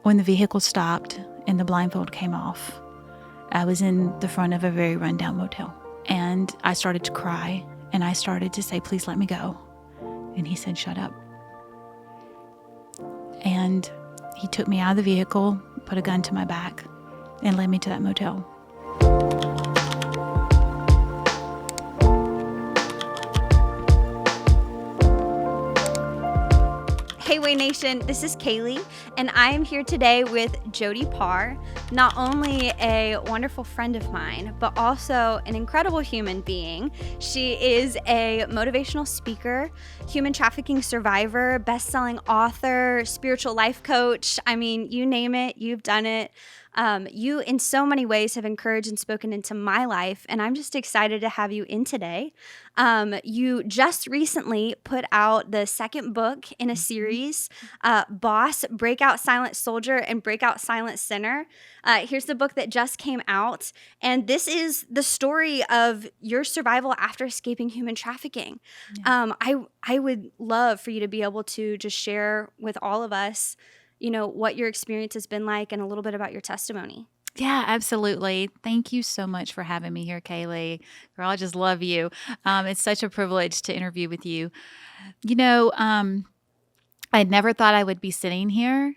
When the vehicle stopped and the blindfold came off, I was in the front of a very rundown motel. And I started to cry, and I started to say, please let me go. And he said, shut up. And he took me out of the vehicle, put a gun to my back, and led me to that motel. Hey Way Nation, this is Kaylee, and I am here today with Jody Paar, not only a wonderful friend of mine, but also an incredible human being. She is a motivational speaker, human trafficking survivor, best-selling author, spiritual life coach. I mean, you name it, you've done it. You, in so many ways, have encouraged and spoken into my life, and I'm just excited to have you in today. You just recently put out the second book in a series, Boss, Breakout Silent Soldier, and Breakout Silent Sinner. Here's the book that just came out, and this is the story of your survival after escaping human trafficking. Yeah. I would love for you to be able to just share with all of us, you know, what your experience has been like and a little bit about your testimony. Yeah, absolutely. Thank you so much for having me here, Kaylee. Girl, I just love you. It's such a privilege to interview with you. You know, I never thought I would be sitting here.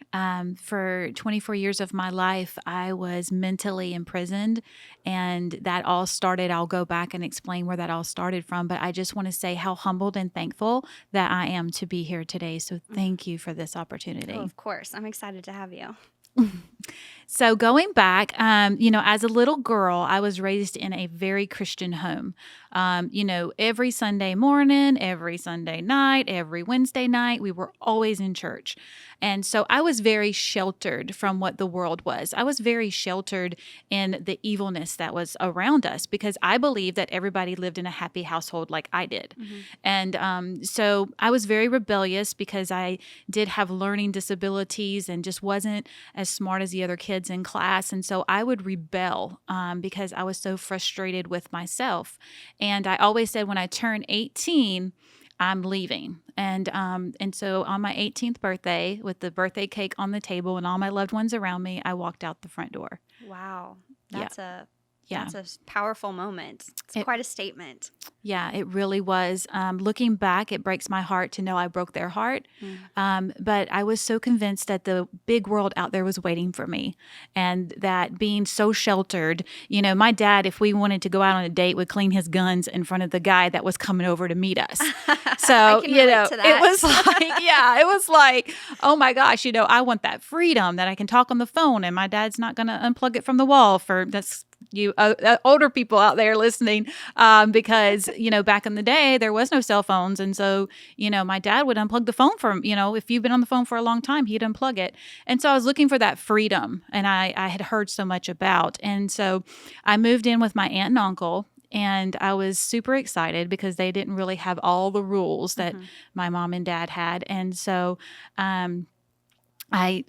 For 24 years of my life, I was mentally imprisoned, and that all started, I'll go back and explain where that all started from, but I just want to say how humbled and thankful that I am to be here today. So thank you for this opportunity. Oh, of course. I'm excited to have you. So going back, as a little girl, I was raised in a very Christian home. Every Sunday morning, every Sunday night, every Wednesday night, we were always in church. And so I was very sheltered from what the world was. I was very sheltered in the evilness that was around us because I believed that everybody lived in a happy household like I did. Mm-hmm. And so I was very rebellious because I did have learning disabilities and just wasn't as smart as the other kids in class. And so I would rebel because I was so frustrated with myself. And I always said when I turn 18, I'm leaving. And so on my 18th birthday, with the birthday cake on the table and all my loved ones around me, I walked out the front door. Wow. That's a powerful moment. It's quite a statement. Yeah, it really was. Looking back, it breaks my heart to know I broke their heart. But I was so convinced that the big world out there was waiting for me, and that being so sheltered, my dad, if we wanted to go out on a date, would clean his guns in front of the guy that was coming over to meet us. So, it was like, oh my gosh, I want that freedom that I can talk on the phone and my dad's not going to unplug it from the wall that's you older people out there listening, because, back in the day, there was no cell phones. And so, my dad would unplug the phone from, if you've been on the phone for a long time, he'd unplug it. And so I was looking for that freedom, and I had heard so much about. And so I moved in with my aunt and uncle, and I was super excited because they didn't really have all the rules that my mom and dad had. And so,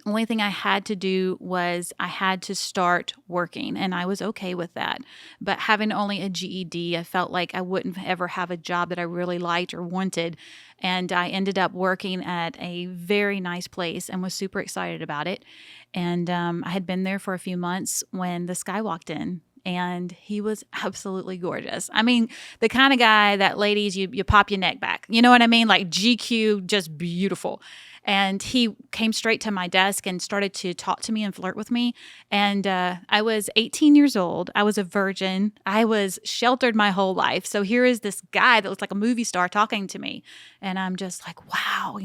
only thing I had to do was I had to start working, and I was okay with that. But having only a GED, I felt like I wouldn't ever have a job that I really liked or wanted. And I ended up working at a very nice place and was super excited about it. And I had been there for a few months when this guy walked in. And he was absolutely gorgeous. I mean, the kind of guy that ladies, you pop your neck back. You know what I mean? Like GQ, just beautiful. And he came straight to my desk and started to talk to me and flirt with me. And I was 18 years old. I was a virgin. I was sheltered my whole life. So here is this guy that was like a movie star talking to me. And I'm just like, wow,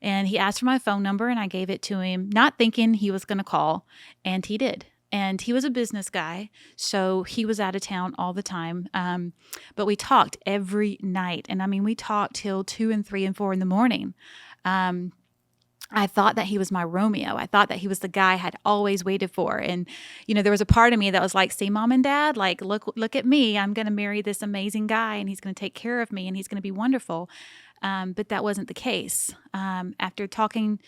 And he asked for my phone number, and I gave it to him, not thinking he was going to call. And he did. And he was a business guy, so he was out of town all the time. But we talked every night. And I mean, we talked till 2 and 3 and 4 in the morning. I thought that he was my Romeo. I thought that he was the guy I had always waited for. And, there was a part of me that was like, see, Mom and Dad, like, look at me. I'm going to marry this amazing guy, and he's going to take care of me, and he's going to be wonderful. But that wasn't the case. After talking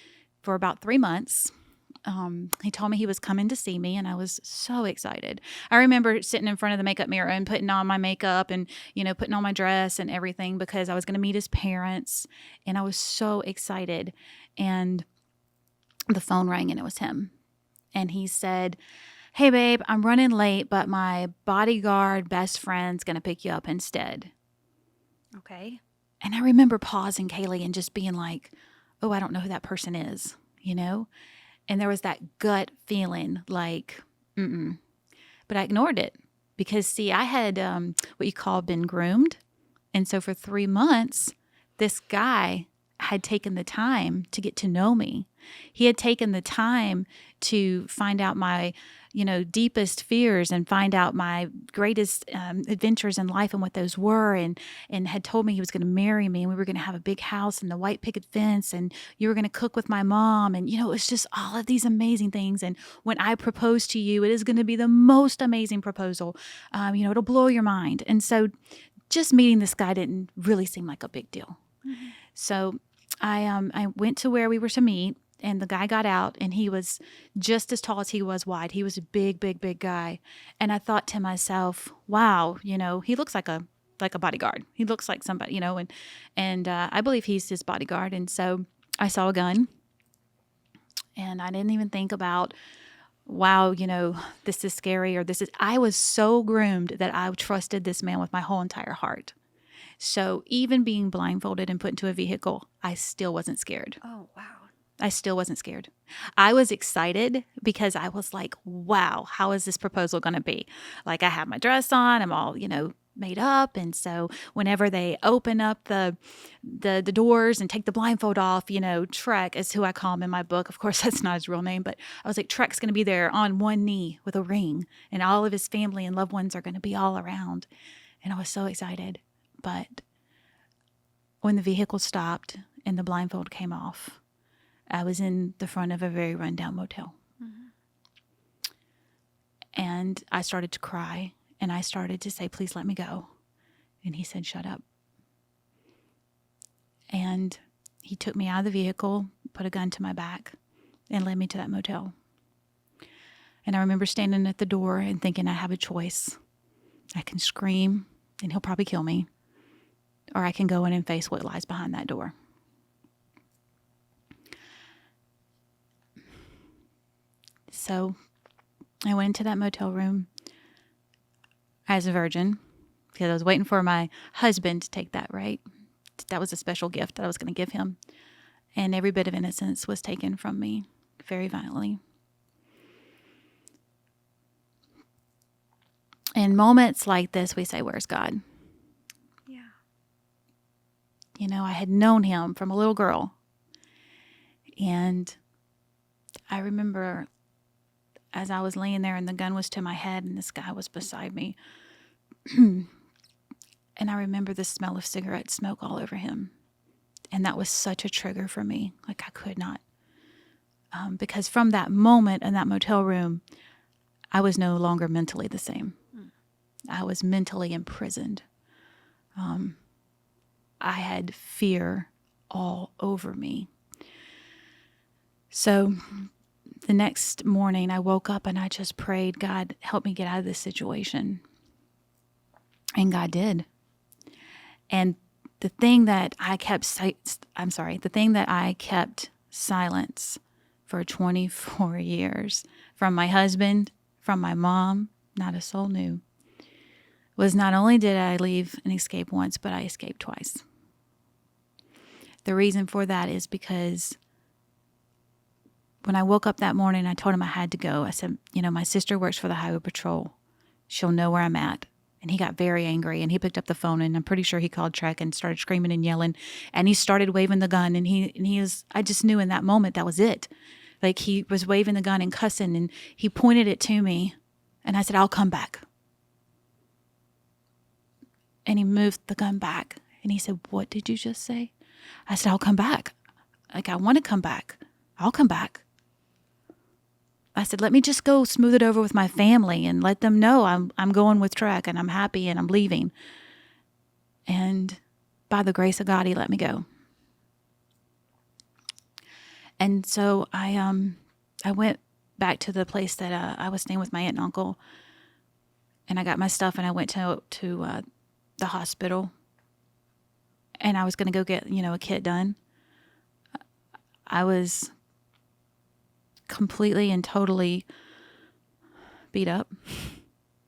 for about 3 months, he told me he was coming to see me, and I was so excited. I remember sitting in front of the makeup mirror and putting on my makeup and, putting on my dress and everything because I was going to meet his parents, and I was so excited. the phone rang and it was him. And he said, "Hey, babe, I'm running late, but my bodyguard best friend's going to pick you up instead." Okay. And I remember pausing, Kaylee, and just being like, oh, I don't know who that person is, you know? And there was that gut feeling like, mm-mm. But I ignored it because, see, I had what you call been groomed. And so for 3 months, this guy had taken the time to get to know me. He had taken the time to find out my, deepest fears and find out my greatest adventures in life and what those were, and had told me he was going to marry me and we were going to have a big house and the white picket fence and you were going to cook with my mom. And, it was just all of these amazing things. And when I propose to you, it is going to be the most amazing proposal. It'll blow your mind. And so just meeting this guy didn't really seem like a big deal. Mm-hmm. So I went to where we were to meet, and the guy got out, and he was just as tall as he was wide. He was a big, big, big guy. And I thought to myself, wow, he looks like a bodyguard. He looks like somebody, and I believe he's his bodyguard. And so I saw a gun, and I didn't even think about, wow, this is scary, or I was so groomed that I trusted this man with my whole entire heart. So even being blindfolded and put into a vehicle, I still wasn't scared. Oh, wow. I still wasn't scared. I was excited because I was like, wow, how is this proposal going to be? Like, I have my dress on, I'm all, made up. And so whenever they open up the doors and take the blindfold off, Trek is who I call him in my book. Of course, that's not his real name, but I was like, Trek's going to be there on one knee with a ring, and all of his family and loved ones are going to be all around. And I was so excited. But when the vehicle stopped and the blindfold came off, I was in the front of a very rundown motel. Mm-hmm. And I started to cry, and I started to say, please let me go. And he said, shut up. And he took me out of the vehicle, put a gun to my back, and led me to that motel. And I remember standing at the door and thinking, I have a choice. I can scream, and he'll probably kill me, or I can go in and face what lies behind that door. So I went into that motel room as a virgin because I was waiting for my husband to take that, right? That was a special gift that I was going to give him. And every bit of innocence was taken from me very violently. In moments like this, we say, where's God? Yeah. I had known him from a little girl. And I remember as I was laying there and the gun was to my head and this guy was beside me. And I remember the smell of cigarette smoke all over him. And that was such a trigger for me. Like, I could not. Because from that moment in that motel room, I was no longer mentally the same. I was mentally imprisoned. I had fear all over me. So the next morning I woke up and I just prayed, God, help me get out of this situation. And God did. And the thing that I kept silence for 24 years from my husband, from my mom, not a soul knew, was not only did I leave and escape once, but I escaped twice. The reason for that is because when I woke up that morning, I told him I had to go. I said, my sister works for the highway patrol. She'll know where I'm at. And he got very angry, and he picked up the phone, and I'm pretty sure he called Trek and started screaming and yelling, and he started waving the gun, I just knew in that moment that was it. Like, he was waving the gun and cussing, and he pointed it to me, and I said, I'll come back. And he moved the gun back, and he said, what did you just say? I said, I'll come back. Like, I want to come back. I'll come back. I said, let me just go smooth it over with my family and let them know I'm going with Trek and I'm happy and I'm leaving. And by the grace of God, he let me go. And so I went back to the place that I was staying with my aunt and uncle, and I got my stuff and I went to the hospital, and I was going to go get a kit done. I was completely and totally beat up.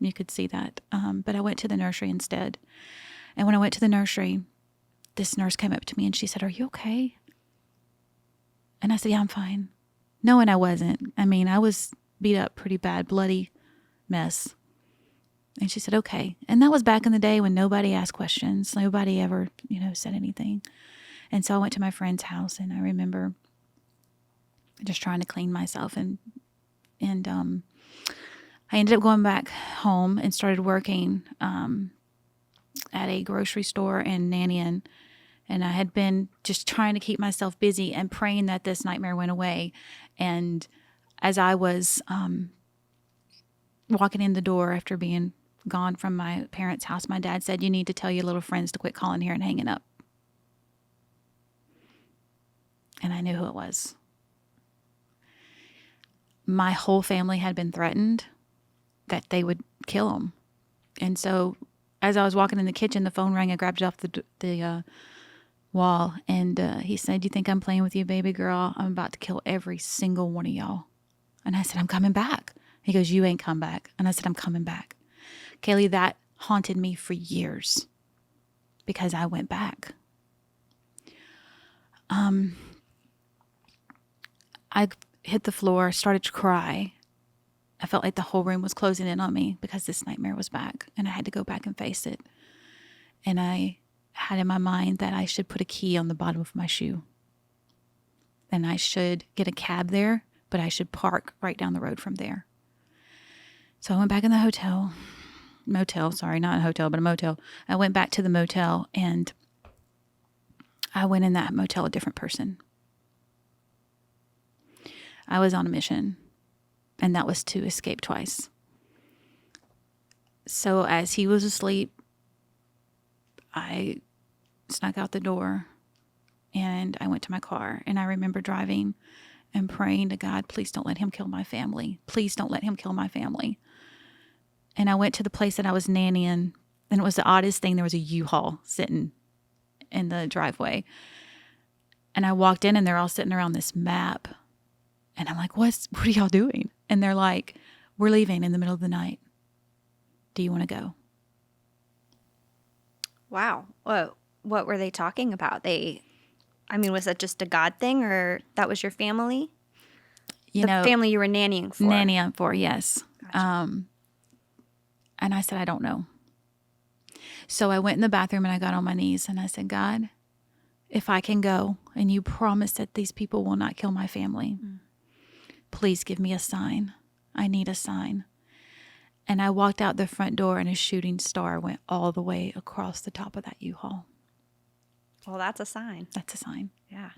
You could see that. But I went to the nursery instead. And when I went to the nursery, this nurse came up to me and she said, "Are you okay?" And I said, "Yeah, I'm fine." Knowing I wasn't. I mean, I was beat up pretty bad, bloody mess. And she said, "Okay." And that was back in the day when nobody asked questions. Nobody ever, said anything. And so I went to my friend's house, and I remember just trying to clean myself. And I ended up going back home and started working at a grocery store and nannying. And I had been just trying to keep myself busy and praying that this nightmare went away. And as I was walking in the door after being gone from my parents' house, my dad said, "You need to tell your little friends to quit calling here and hanging up." And I knew who it was. My whole family had been threatened that they would kill him. And so as I was walking in the kitchen, the phone rang. I grabbed it off the wall, and he said, "You think I'm playing with you, baby girl? I'm about to kill every single one of y'all." And I said, "I'm coming back." He goes, "You ain't come back." And I said, "I'm coming back." Kaylee, that haunted me for years because I went back. I hit the floor, started to cry. I felt like the whole room was closing in on me because this nightmare was back, and I had to go back and face it. And I had in my mind that I should put a key on the bottom of my shoe. And I should get a cab there, but I should park right down the road from there. So I went back in the motel, sorry, not a hotel, but a motel. I went back to the motel, and I went in that motel a different person. I was on a mission, and that was to escape twice. So as he was asleep, I snuck out the door, and I went to my car. And I remember driving and praying to God, "Please don't let him kill my family. Please don't let him kill my family." And I went to the place that I was nannying, and it was the oddest thing. There was a U-Haul sitting in the driveway. And I walked in, and they're all sitting around this map. And I'm like, what are y'all doing? And they're like, "We're leaving in the middle of the night. Do you want to go?" Wow. What were they talking about? Was that just a God thing, or that was your family? Family you were nannying for. Nannying for, yes. Gotcha. And I said, "I don't know." So I went in the bathroom and I got on my knees and I said, "God, if I can go and you promise that these people will not kill my family, please give me a sign. I need a sign." And I walked out the front door, and a shooting star went all the way across the top of that U-Haul. Well, that's a sign. That's a sign. Yeah.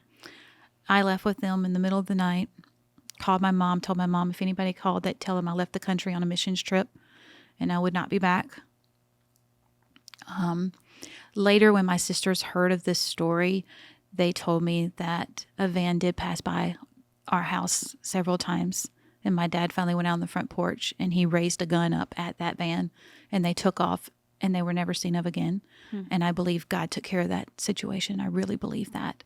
I left with them in the middle of the night, called my mom, told my mom if anybody called, that tell them I left the country on a missions trip and I would not be back. Later, when my sisters heard of this story, they told me that a van did pass by our house several times. And my dad finally went out on the front porch and he raised a gun up at that van, and they took off, and they were never seen of again. And I believe God took care of that situation. I really believe that.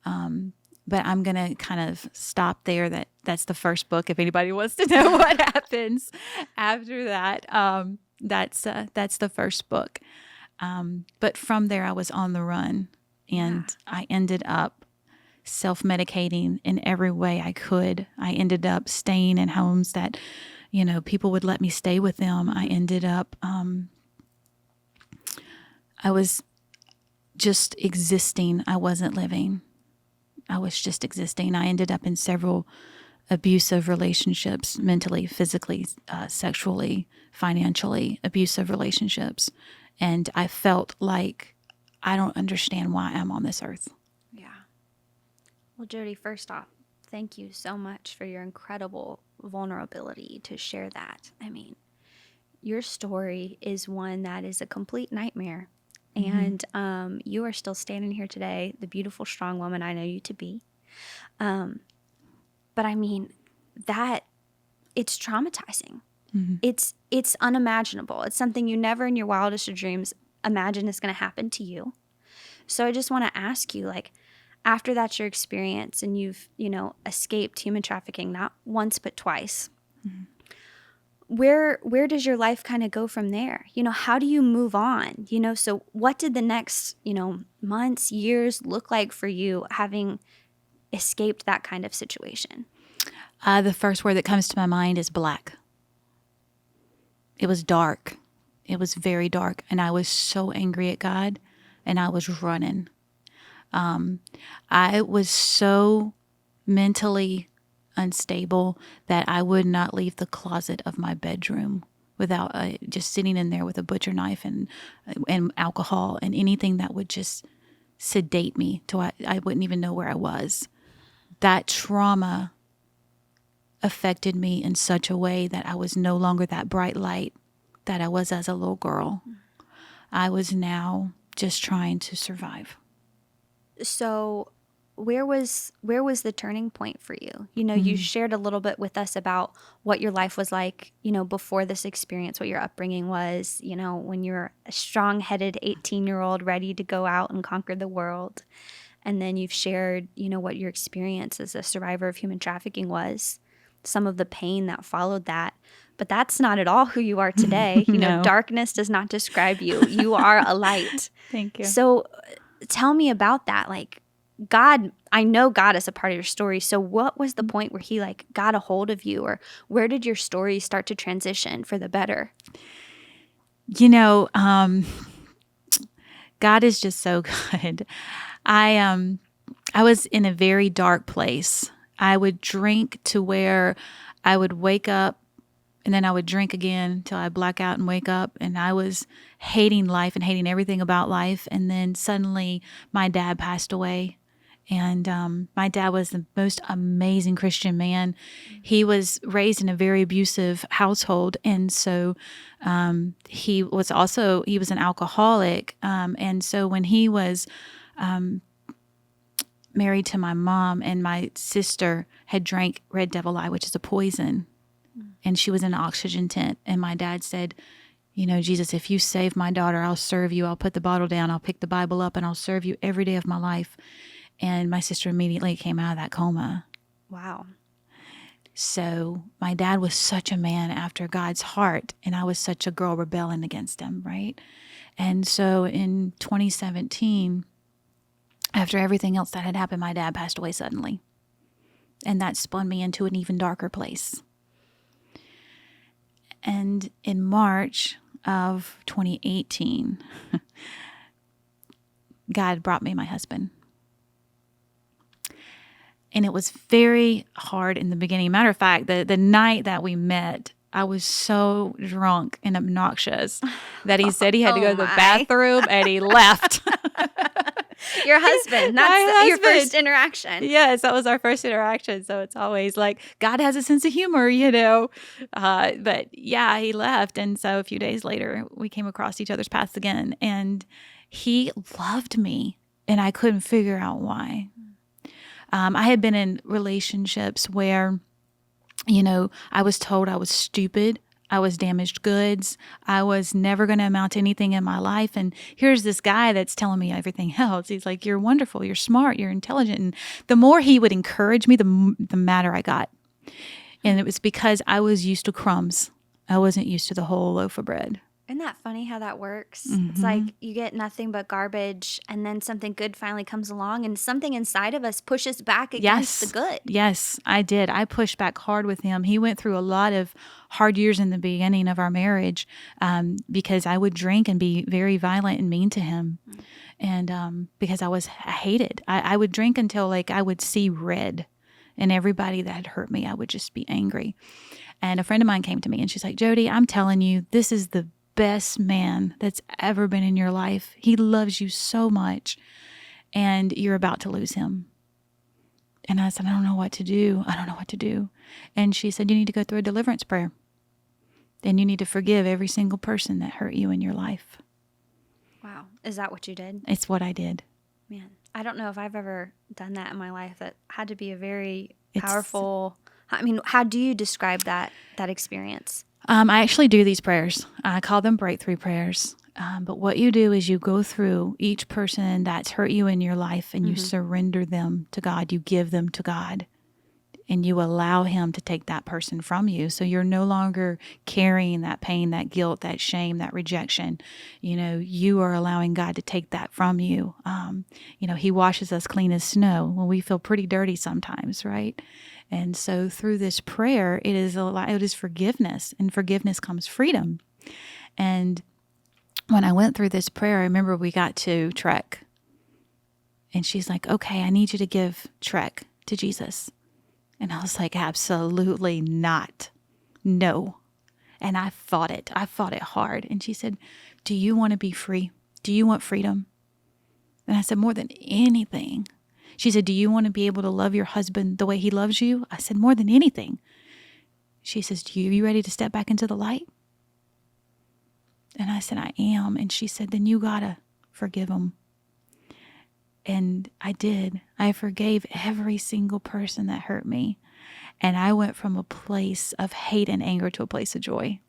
But I'm going to kind of stop there. That's the first book. If anybody wants to know what happens after that, that's the first book. But from there, I was on the run, and I ended up self-medicating in every way I could. I ended up staying in homes that, people would let me stay with them. I ended up, I was just existing. I wasn't living. I was just existing. I ended up in several abusive relationships, mentally, physically, sexually, financially, abusive relationships. And I felt like I don't understand why I'm on this earth. Yeah. Well, Jody, first off, thank you so much for your incredible vulnerability to share that. I mean, your story is one that is a complete nightmare. And you are still standing here today, the beautiful, strong woman I know you to be. But I mean, that it's traumatizing. It's unimaginable. It's something you never in your wildest of dreams imagine is going to happen to you. So I just want to ask you, like, after that's your experience and you've, escaped human trafficking, not once, but twice, where does your life kind of go from there? How do you move on? So what did the next, months, years look like for you having escaped that kind of situation? The first word that comes to my mind is black. It was dark. It was very dark. And I was so angry at God, and I was running. I was so mentally unstable that I would not leave the closet of my bedroom without just sitting in there with a butcher knife and alcohol and anything that would just sedate me till I wouldn't even know where I was. That trauma affected me in such a way that I was no longer that bright light that I was as a little girl. I was now just trying to survive. So where was the turning point for you? You shared a little bit with us about what your life was like, before this experience, what your upbringing was, when you're a strong-headed 18-year-old ready to go out and conquer the world. And then you've shared, what your experience as a survivor of human trafficking was, some of the pain that followed that. But that's not at all who you are today. No. Darkness does not describe you. You are a light. Thank you. So tell me about that. Like, God, I know God is a part of your story. So what was the point where he got a hold of you, or where did your story start to transition for the better? God is just so good. I was in a very dark place. I would drink to where I would wake up and then I would drink again until I black out and wake up. And I was hating life and hating everything about life. And then suddenly my dad passed away. And my dad was the most amazing Christian man. He was raised in a very abusive household. And so he was an alcoholic. And so when he was married to my mom, and my sister had drank Red Devil Eye, which is a poison, and she was in an oxygen tent. And my dad said, Jesus, if you save my daughter, I'll serve you. I'll put the bottle down. I'll pick the Bible up, and I'll serve you every day of my life. And my sister immediately came out of that coma. Wow. So my dad was such a man after God's heart, and I was such a girl rebelling against him, right? And so in 2017, after everything else that had happened, my dad passed away suddenly. And that spun me into an even darker place. And in March of 2018, God brought me my husband. And it was very hard in the beginning. Matter of fact, the night that we met, I was so drunk and obnoxious that he said he had to go to the bathroom, and he left. Your husband, that's your first interaction. Yes, that was our first interaction. So it's always like, God has a sense of humor, But yeah, he left. And so a few days later, we came across each other's paths again. And he loved me, and I couldn't figure out why. I had been in relationships where, I was told I was stupid. I was damaged goods. I was never going to amount to anything in my life. And here's this guy that's telling me everything else. He's like, you're wonderful. You're smart. You're intelligent. And the more he would encourage me, the madder I got. And it was because I was used to crumbs. I wasn't used to the whole loaf of bread. Isn't that funny how that works? Mm-hmm. It's like you get nothing but garbage, and then something good finally comes along, and something inside of us pushes back against the good. Yes, I did. I pushed back hard with him. He went through a lot of hard years in the beginning of our marriage because I would drink and be very violent and mean to him. And because I hated. I would drink until I would see red, and everybody that had hurt me, I would just be angry. And a friend of mine came to me, and she's like, Jody, I'm telling you, this is the best man that's ever been in your life. He loves you so much, and you're about to lose him. And I said, I don't know what to do. And she said, you need to go through a deliverance prayer. And you need to forgive every single person that hurt you in your life. Wow. Is that what you did? It's what I did. Man, I don't know if I've ever done that in my life. That had to be a very powerful... how do you describe that experience? I actually do these prayers. I call them breakthrough prayers. But what you do is you go through each person that's hurt you in your life and you surrender them to God. You give them to God and you allow Him to take that person from you. So you're no longer carrying that pain, that guilt, that shame, that rejection. You are allowing God to take that from you. He washes us clean as snow when we feel pretty dirty sometimes, right? And so through this prayer, it is forgiveness, and forgiveness comes freedom. And when I went through this prayer, I remember we got to Trek, and she's like, okay, I need you to give Trek to Jesus. And I was like, absolutely not. No. And I fought it. I fought it hard. And she said, do you want to be free? Do you want freedom? And I said, more than anything. She said, do you want to be able to love your husband the way he loves you? I said, more than anything. She says, are you ready to step back into the light? And I said, I am. And she said, then you gotta forgive him. And I did. I forgave every single person that hurt me. And I went from a place of hate and anger to a place of joy.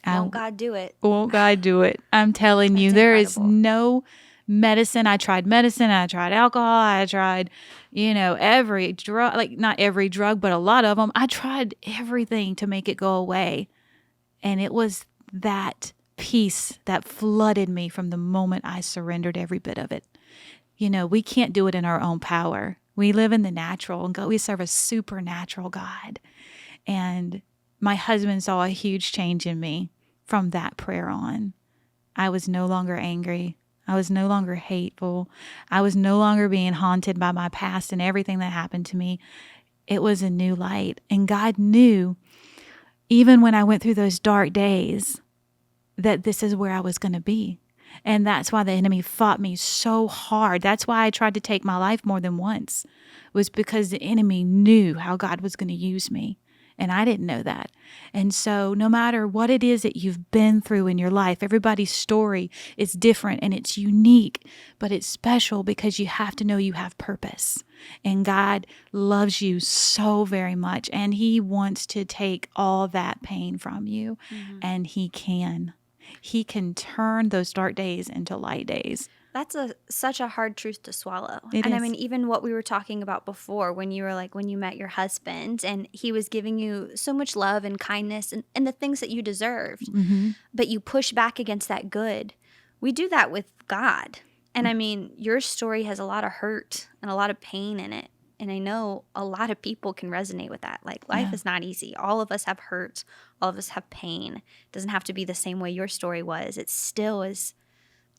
Won't God do it? Won't God do it? I'm telling you, there is no medicine. I tried medicine. I tried alcohol. I tried, every drug, like not every drug, but a lot of them. I tried everything to make it go away. And it was that peace that flooded me from the moment I surrendered every bit of it. We can't do it in our own power. We live in the natural, and we serve a supernatural God. And my husband saw a huge change in me from that prayer on. I was no longer angry. I was no longer hateful. I was no longer being haunted by my past and everything that happened to me. It was a new light. And God knew, even when I went through those dark days, that this is where I was going to be. And that's why the enemy fought me so hard. That's why I tried to take my life more than once, was because the enemy knew how God was going to use me. And I didn't know that. And so no matter what it is that you've been through in your life, everybody's story is different and it's unique, but it's special because you have to know you have purpose. And God loves you so very much. And He wants to take all that pain from you. And He can. He can turn those dark days into light days. That's such a hard truth to swallow. It and is. I mean, even what we were talking about before, when you were like, when you met your husband and he was giving you so much love and kindness and the things that you deserved, but you push back against that good. We do that with God. And I mean, your story has a lot of hurt and a lot of pain in it. And I know a lot of people can resonate with that. Like, life is not easy. All of us have hurt. All of us have pain. It doesn't have to be the same way your story was. It still is.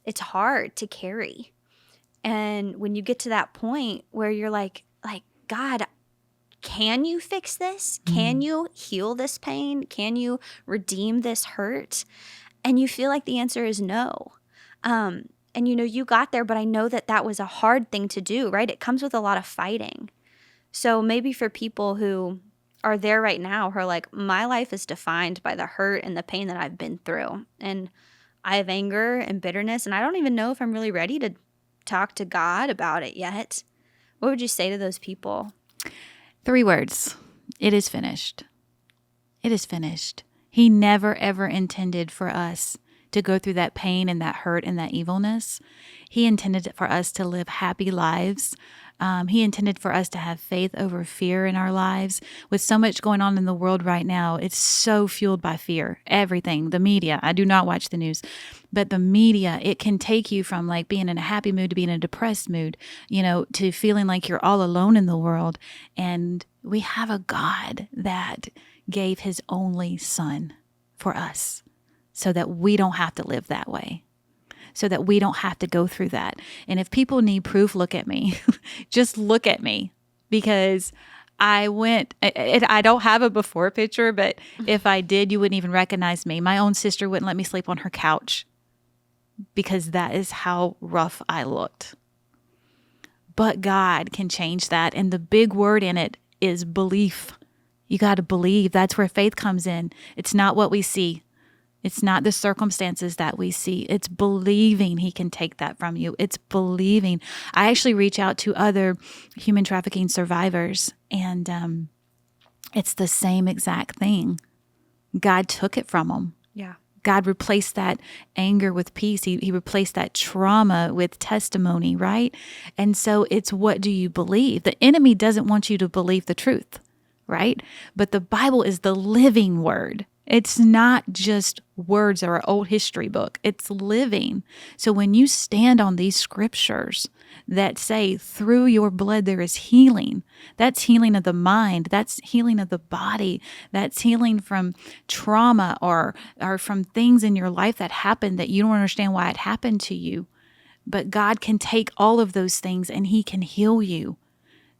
It's hard to carry. And when you get to that point where you're like, God, can you fix this? Can you heal this pain? Can you redeem this hurt? And you feel like the answer is no. And you got there, but I know that was a hard thing to do, right? It comes with a lot of fighting. So maybe for people who are there right now who are like, my life is defined by the hurt and the pain that I've been through. And I have anger and bitterness, and I don't even know if I'm really ready to talk to God about it yet. What would you say to those people? 3 words. It is finished. It is finished. He never, ever intended for us to go through that pain and that hurt and that evilness. He intended for us to live happy lives. He intended for us to have faith over fear in our lives. With so much going on in the world right now, it's so fueled by fear. Everything, the media. I do not watch the news, but the media, it can take you from like being in a happy mood to being in a depressed mood, to feeling like you're all alone in the world. And we have a God that gave His only Son for us so that we don't have to live that way. So that we don't have to go through that. And if people need proof, look at me. Just look at me, because I don't have a before picture, but if I did, you wouldn't even recognize me. My own sister wouldn't let me sleep on her couch because that is how rough I looked. But God can change that. And the big word in it is belief. You got to believe. That's where faith comes in. It's not what we see. It's not the circumstances that we see. It's believing He can take that from you. It's believing. I actually reach out to other human trafficking survivors, and it's the same exact thing. God took it from them. Yeah. God replaced that anger with peace. He replaced that trauma with testimony, right? And so it's, what do you believe? The enemy doesn't want you to believe the truth, right? But the Bible is the living word. It's not just words or an old history book. It's living. So when you stand on these scriptures that say, through your blood there is healing, that's healing of the mind, that's healing of the body, that's healing from trauma or from things in your life that happened that you don't understand why it happened to you. But God can take all of those things and He can heal you.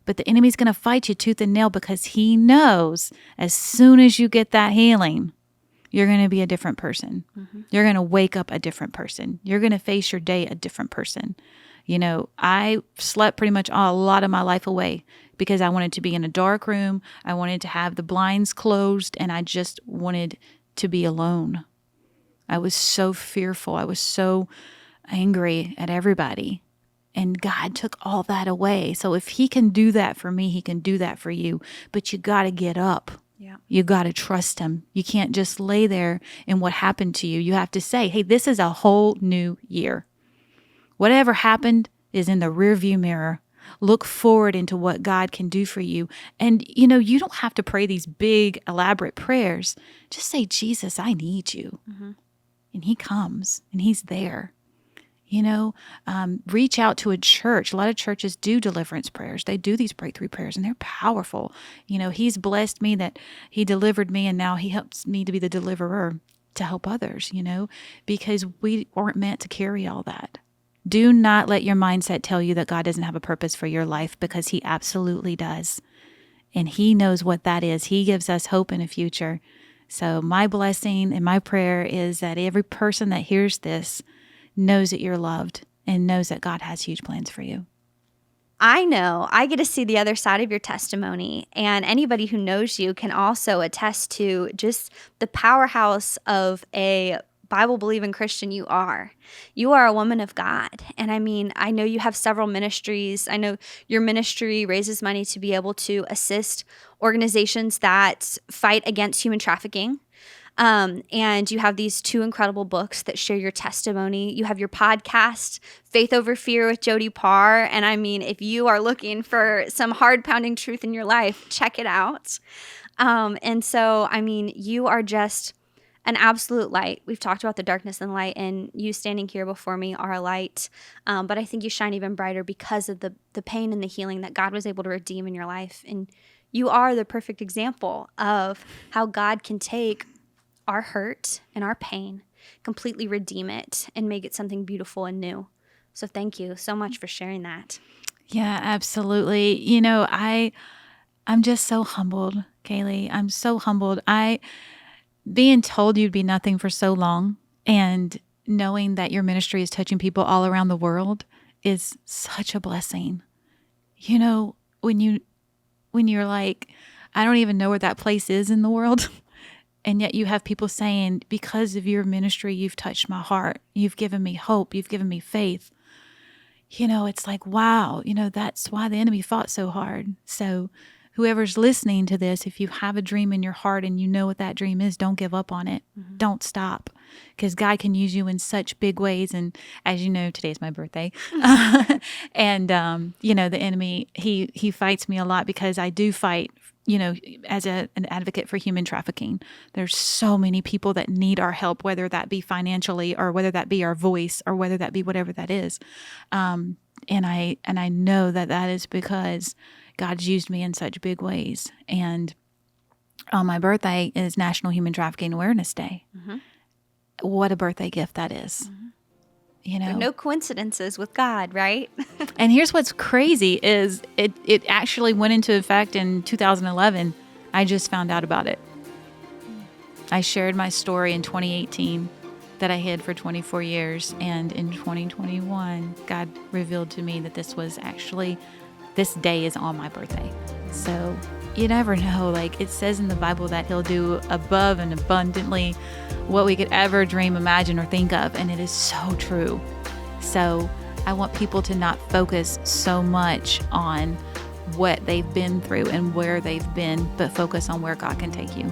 But the enemy's going to fight you tooth and nail, because he knows as soon as you get that healing, you're going to be a different person. Mm-hmm. You're going to wake up a different person. You're going to face your day a different person. You know, I slept pretty much a lot of my life away because I wanted to be in a dark room. I wanted to have the blinds closed, and I just wanted to be alone. I was so fearful. I was so angry at everybody. And God took all that away. So if He can do that for me, He can do that for you. But you got to get up. Yeah. You got to trust Him. You can't just lay there in what happened to you. You have to say, hey, this is a whole new year. Whatever happened is in the rearview mirror. Look forward into what God can do for you. And, you know, you don't have to pray these big, elaborate prayers. Just say, Jesus, I need you. Mm-hmm. And He comes and He's there. You know, reach out to a church. A lot of churches do deliverance prayers. They do these breakthrough prayers, and they're powerful. You know, He's blessed me that He delivered me, and now He helps me to be the deliverer to help others, you know, because we weren't meant to carry all that. Do not let your mindset tell you that God doesn't have a purpose for your life, because He absolutely does. And He knows what that is. He gives us hope in a future. So my blessing and my prayer is that every person that hears this knows that you're loved and knows that God has huge plans for you. I know I get to see the other side of your testimony, and anybody who knows you can also attest to just the powerhouse of a Bible-believing Christian you are. You are a woman of God. And I mean, I know you have several ministries. I know your ministry raises money to be able to assist organizations that fight against human trafficking. And you have these 2 incredible books that share your testimony. You have your podcast, Faith Over Fear with Jody Paar. And I mean, if you are looking for some hard-pounding truth in your life, check it out. And so, I mean, you are just an absolute light. We've talked about the darkness and light, and you standing here before me are a light. But I think you shine even brighter because of the pain and the healing that God was able to redeem in your life. And you are the perfect example of how God can take our hurt and our pain, completely redeem it and make it something beautiful and new. So thank you so much for sharing that. Yeah, absolutely. You know, I'm just so humbled, Kaylee. I'm so humbled. Being told you'd be nothing for so long, and knowing that your ministry is touching people all around the world is such a blessing. You know, when you're like, I don't even know where that place is in the world. And yet you have people saying, because of your ministry, you've touched my heart. You've given me hope. You've given me faith. You know, it's like, wow, you know, that's why the enemy fought so hard. So whoever's listening to this, if you have a dream in your heart and you know what that dream is, don't give up on it. Mm-hmm. Don't stop, because God can use you in such big ways. And as you know, today's my birthday. And, you know, the enemy, he fights me a lot, because I do fight, you know, as an advocate for human trafficking. There's so many people that need our help, whether that be financially or whether that be our voice or whether that be whatever that is. And I know that is because God's used me in such big ways. And on my birthday is National Human Trafficking Awareness Day. Mm-hmm. What a birthday gift that is. Mm-hmm. You know, there are no coincidences with God, right? And here's what's crazy is it actually went into effect in 2011. I just found out about it. I shared my story in 2018 that I hid for 24 years. And in 2021, God revealed to me that this day is on my birthday. So you never know. Like it says in the Bible that He'll do above and abundantly what we could ever dream, imagine, or think of. And it is so true. So I want people to not focus so much on what they've been through and where they've been, but focus on where God can take you.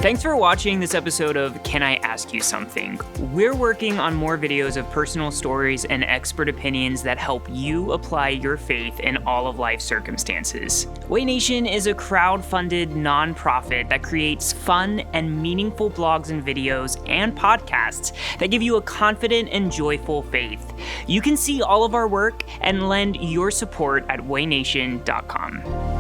Thanks for watching this episode of Can I Ask You Something? We're working on more videos of personal stories and expert opinions that help you apply your faith in all of life's circumstances. Way Nation is a crowd-funded nonprofit that creates fun and meaningful blogs and videos and podcasts that give you a confident and joyful faith. You can see all of our work and lend your support at waynation.com.